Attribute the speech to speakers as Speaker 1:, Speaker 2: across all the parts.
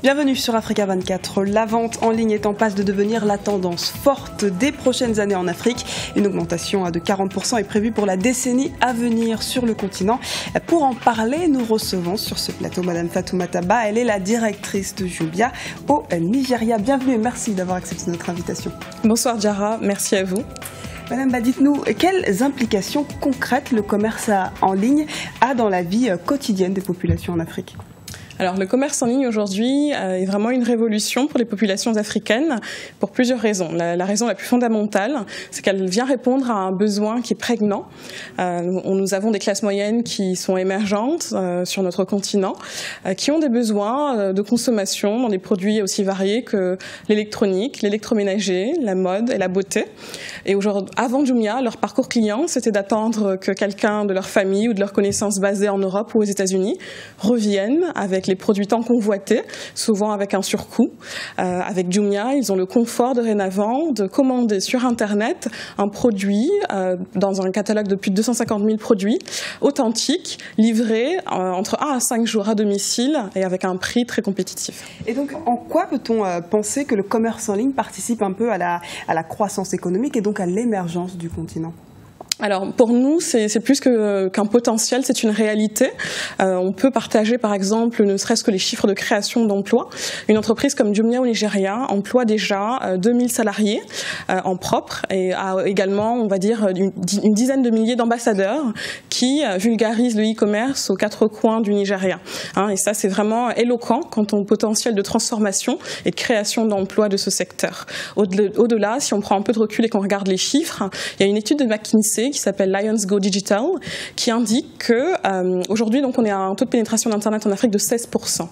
Speaker 1: Bienvenue sur Africa 24. La vente en ligne est en passe de devenir la tendance forte des prochaines années en Afrique. Une augmentation de 40% est prévue pour la décennie à venir sur le continent. Pour en parler, nous recevons sur ce plateau Madame Fatoumata Ba. Elle est la directrice de Jumia au Nigeria. Bienvenue et merci d'avoir accepté notre invitation.
Speaker 2: Bonsoir Diarra, merci à vous.
Speaker 1: Madame Ba, dites-nous, quelles implications concrètes le commerce en ligne a dans la vie quotidienne des populations en Afrique ?
Speaker 2: Alors le commerce en ligne aujourd'hui est vraiment une révolution pour les populations africaines pour plusieurs raisons. La raison la plus fondamentale, c'est qu'elle vient répondre à un besoin qui est prégnant. Nous avons des classes moyennes qui sont émergentes sur notre continent, qui ont des besoins de consommation dans des produits aussi variés que l'électronique, l'électroménager, la mode et la beauté. Et aujourd'hui, avant Jumia, leur parcours client, c'était d'attendre que quelqu'un de leur famille ou de leurs connaissances basées en Europe ou aux États-Unis revienne avec les produits tant convoités, souvent avec un surcoût. Avec Jumia, ils ont le confort dorénavant de commander sur Internet un produit dans un catalogue de plus de 250 000 produits authentiques, livrés entre 1 à 5 jours à domicile et avec un prix très compétitif.
Speaker 1: Et donc, en quoi peut-on penser que le commerce en ligne participe un peu à la croissance économique et donc à l'émergence du continent ?
Speaker 2: Alors pour nous, c'est plus qu'un potentiel, c'est une réalité. On peut partager par exemple, ne serait-ce que les chiffres de création d'emplois. Une entreprise comme Jumia au Nigeria emploie déjà 2000 salariés en propre et a également, on va dire, une dizaine de milliers d'ambassadeurs qui vulgarisent le e-commerce aux quatre coins du Nigeria. Et ça, c'est vraiment éloquent quant au potentiel de transformation et de création d'emplois de ce secteur. Au-delà, si on prend un peu de recul et qu'on regarde les chiffres, il y a une étude de McKinsey qui s'appelle Lions Go Digital, qui indique que aujourd'hui, donc, on est à un taux de pénétration d'Internet en Afrique de 16%.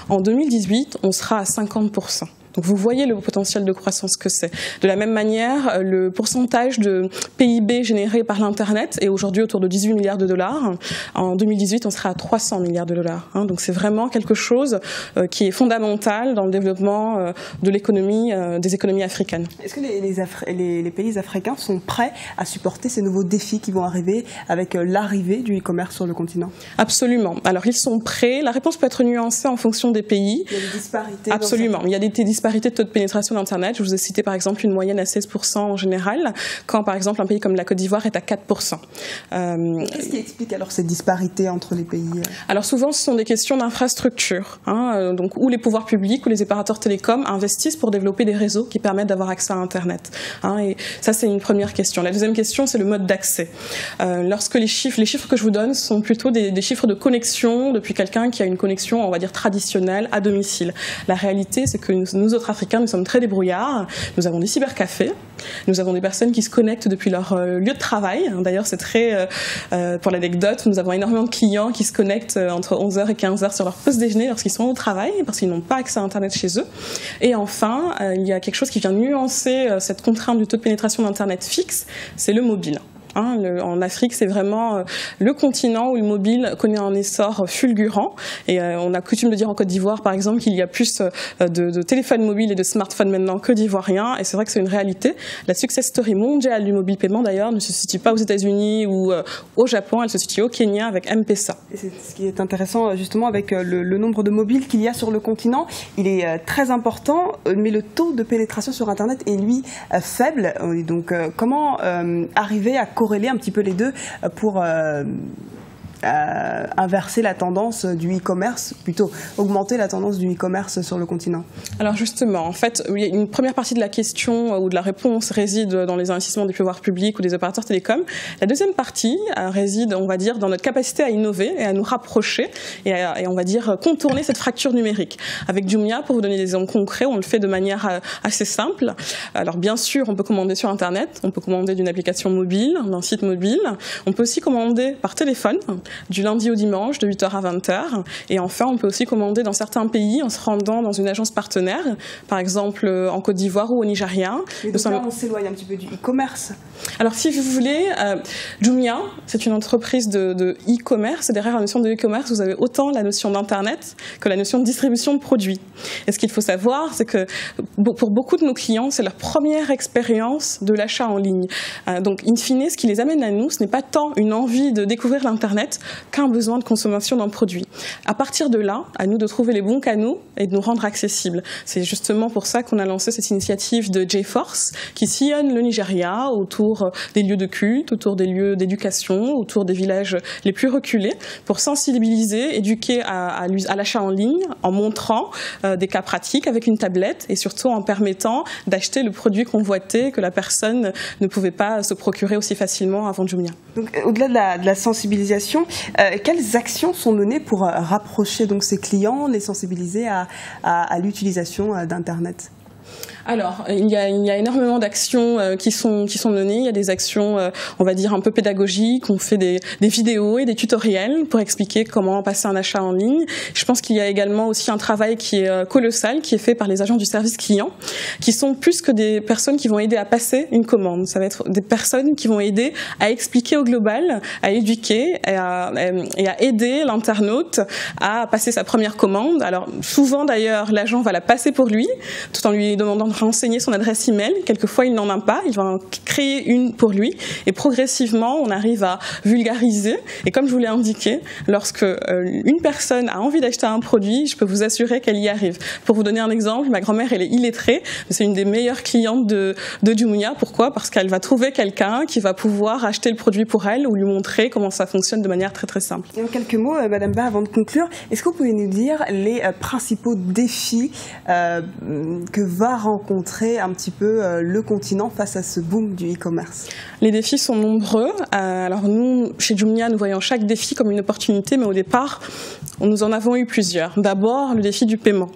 Speaker 2: En 2018, on sera à 50%. Donc vous voyez le potentiel de croissance que c'est. De la même manière, le pourcentage de PIB généré par l'Internet est aujourd'hui autour de 18 milliards de dollars. En 2018, on sera à 300 milliards de dollars. Donc c'est vraiment quelque chose qui est fondamental dans le développement de l'économie, des économies africaines.
Speaker 1: Est-ce que les pays africains sont prêts à supporter ces nouveaux défis qui vont arriver avec l'arrivée du e-commerce sur le continent ?
Speaker 2: Absolument. Alors ils sont prêts. La réponse peut être nuancée en fonction des pays.
Speaker 1: Il y a des disparités.
Speaker 2: Absolument. Il y a des disparités de taux de pénétration d'Internet. Je vous ai cité par exemple une moyenne à 16% en général, quand par exemple un pays comme la Côte d'Ivoire est à 4%.
Speaker 1: Qu'est-ce qui explique alors cette disparité entre les pays ?
Speaker 2: Alors souvent ce sont des questions d'infrastructure, donc où les pouvoirs publics ou les opérateurs télécoms investissent pour développer des réseaux qui permettent d'avoir accès à Internet. Et ça c'est une première question. La deuxième question c'est le mode d'accès. Lorsque les chiffres que je vous donne sont plutôt des chiffres de connexion depuis quelqu'un qui a une connexion, on va dire traditionnelle, à domicile. La réalité c'est que nous autres Africains, nous sommes très débrouillards. Nous avons des cybercafés, nous avons des personnes qui se connectent depuis leur lieu de travail. D'ailleurs, c'est très, pour l'anecdote, nous avons énormément de clients qui se connectent entre 11h et 15h sur leur pause déjeuner lorsqu'ils sont au travail, parce qu'ils n'ont pas accès à Internet chez eux. Et enfin, il y a quelque chose qui vient nuancer cette contrainte du taux de pénétration d'Internet fixe, c'est le mobile. En Afrique, c'est vraiment le continent où le mobile connaît un essor fulgurant. Et on a coutume de dire en Côte d'Ivoire, par exemple, qu'il y a plus de téléphones mobiles et de smartphones maintenant que d'Ivoiriens. Et c'est vrai que c'est une réalité. La success story mondiale du mobile paiement, d'ailleurs, ne se situe pas aux États-Unis ou au Japon. Elle se situe au Kenya avec M-Pesa.
Speaker 1: Et c'est ce qui est intéressant, justement, avec le nombre de mobiles qu'il y a sur le continent. Il est très important, mais le taux de pénétration sur Internet est, lui, faible. Et donc, comment arriver à corréler un petit peu les deux pour inverser la tendance du e-commerce, plutôt augmenter la tendance du e-commerce sur le continent?
Speaker 2: Alors justement, en fait, une première partie de la question ou de la réponse réside dans les investissements des pouvoirs publics ou des opérateurs télécoms. La deuxième partie réside, on va dire, dans notre capacité à innover et à nous rapprocher et on va dire contourner cette fracture numérique. Avec Jumia, pour vous donner des exemples concrets, on le fait de manière assez simple. Alors bien sûr, on peut commander sur Internet, on peut commander d'une application mobile, d'un site mobile. On peut aussi commander par téléphone, du lundi au dimanche, de 8h à 20h. Et enfin, on peut aussi commander dans certains pays en se rendant dans une agence partenaire, par exemple en Côte d'Ivoire ou au Nigeria.
Speaker 1: Et donc là, on s'éloigne un petit peu du e-commerce.
Speaker 2: Alors, si vous voulez, Jumia, c'est une entreprise de e-commerce. Et derrière la notion de e-commerce, vous avez autant la notion d'Internet que la notion de distribution de produits. Et ce qu'il faut savoir, c'est que pour beaucoup de nos clients, c'est leur première expérience de l'achat en ligne. Donc, in fine, ce qui les amène à nous, ce n'est pas tant une envie de découvrir l'Internet qu'un besoin de consommation d'un produit. À partir de là, à nous de trouver les bons canaux et de nous rendre accessibles. C'est justement pour ça qu'on a lancé cette initiative de J-Force qui sillonne le Nigeria autour des lieux de culte, autour des lieux d'éducation, autour des villages les plus reculés, pour sensibiliser, éduquer à l'achat en ligne, en montrant des cas pratiques avec une tablette et surtout en permettant d'acheter le produit convoité que la personne ne pouvait pas se procurer aussi facilement avant Jumia.
Speaker 1: Donc, au-delà de la sensibilisation, quelles actions sont menées pour rapprocher donc ces clients, les sensibiliser à l'utilisation d'Internet ?
Speaker 2: Alors, il y a énormément d'actions qui sont menées. Il y a des actions, on va dire, un peu pédagogiques. On fait des vidéos et des tutoriels pour expliquer comment passer un achat en ligne. Je pense qu'il y a également aussi un travail qui est colossal, qui est fait par les agents du service client, qui sont plus que des personnes qui vont aider à passer une commande. Ça va être des personnes qui vont aider à expliquer au global, à éduquer et à aider l'internaute à passer sa première commande. Alors, souvent d'ailleurs, l'agent va la passer pour lui, tout en lui demandant de renseigner son adresse email. Quelquefois, il n'en a pas. Il va en créer une pour lui. Et progressivement, on arrive à vulgariser. Et comme je vous l'ai indiqué, lorsque une personne a envie d'acheter un produit, je peux vous assurer qu'elle y arrive. Pour vous donner un exemple, ma grand-mère, elle est illettrée. C'est une des meilleures clientes de Jumia. Pourquoi ? Parce qu'elle va trouver quelqu'un qui va pouvoir acheter le produit pour elle ou lui montrer comment ça fonctionne de manière très très simple.
Speaker 1: Et en quelques mots, Madame Ba, avant de conclure, est-ce que vous pouvez nous dire les principaux défis que va rencontrer un petit peu le continent face à ce boom du e-commerce?
Speaker 2: Les défis sont nombreux. Alors nous, chez Jumia, nous voyons chaque défi comme une opportunité, mais au départ, nous en avons eu plusieurs. D'abord, le défi du paiement.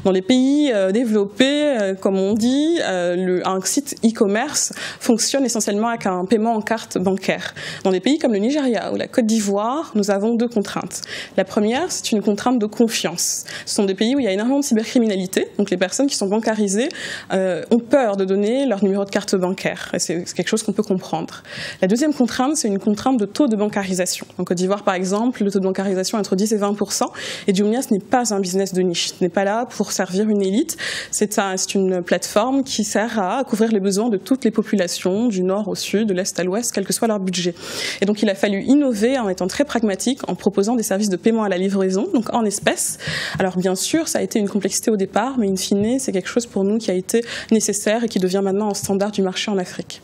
Speaker 2: Dans les pays développés, comme on dit, un site e-commerce fonctionne essentiellement avec un paiement en carte bancaire. Dans des pays comme le Nigeria ou la Côte d'Ivoire, nous avons deux contraintes. La première, c'est une contrainte de confiance. Ce sont des pays où il y a énormément de cybercriminalité, donc les personnes qui sont bancarisées ont peur de donner leur numéro de carte bancaire. Et c'est quelque chose qu'on peut comprendre. La deuxième contrainte, c'est une contrainte de taux de bancarisation. En Côte d'Ivoire, par exemple, le taux de bancarisation est entre 10 et 20%. Et Jumia, ce n'est pas un business de niche. Ce n'est pas là pour servir une élite. C'est une plateforme qui sert à couvrir les besoins de toutes les populations, du nord au sud, de l'est à l'ouest, quel que soit leur budget. Et donc il a fallu innover en étant très pragmatique, en proposant des services de paiement à la livraison, donc en espèces. Alors bien sûr, ça a été une complexité au départ, mais in fine, c'est quelque chose pour nous qui a été nécessaire et qui devient maintenant un standard du marché en Afrique.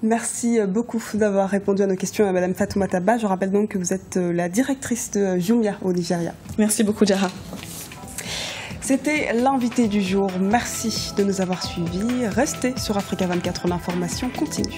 Speaker 1: Merci beaucoup d'avoir répondu à nos questions à Madame Fatoumata Ba. Je rappelle donc que vous êtes la directrice de Jumia au Nigeria.
Speaker 2: Merci beaucoup, Jara.
Speaker 1: C'était l'invité du jour. Merci de nous avoir suivis. Restez sur Africa 24, l'information continue.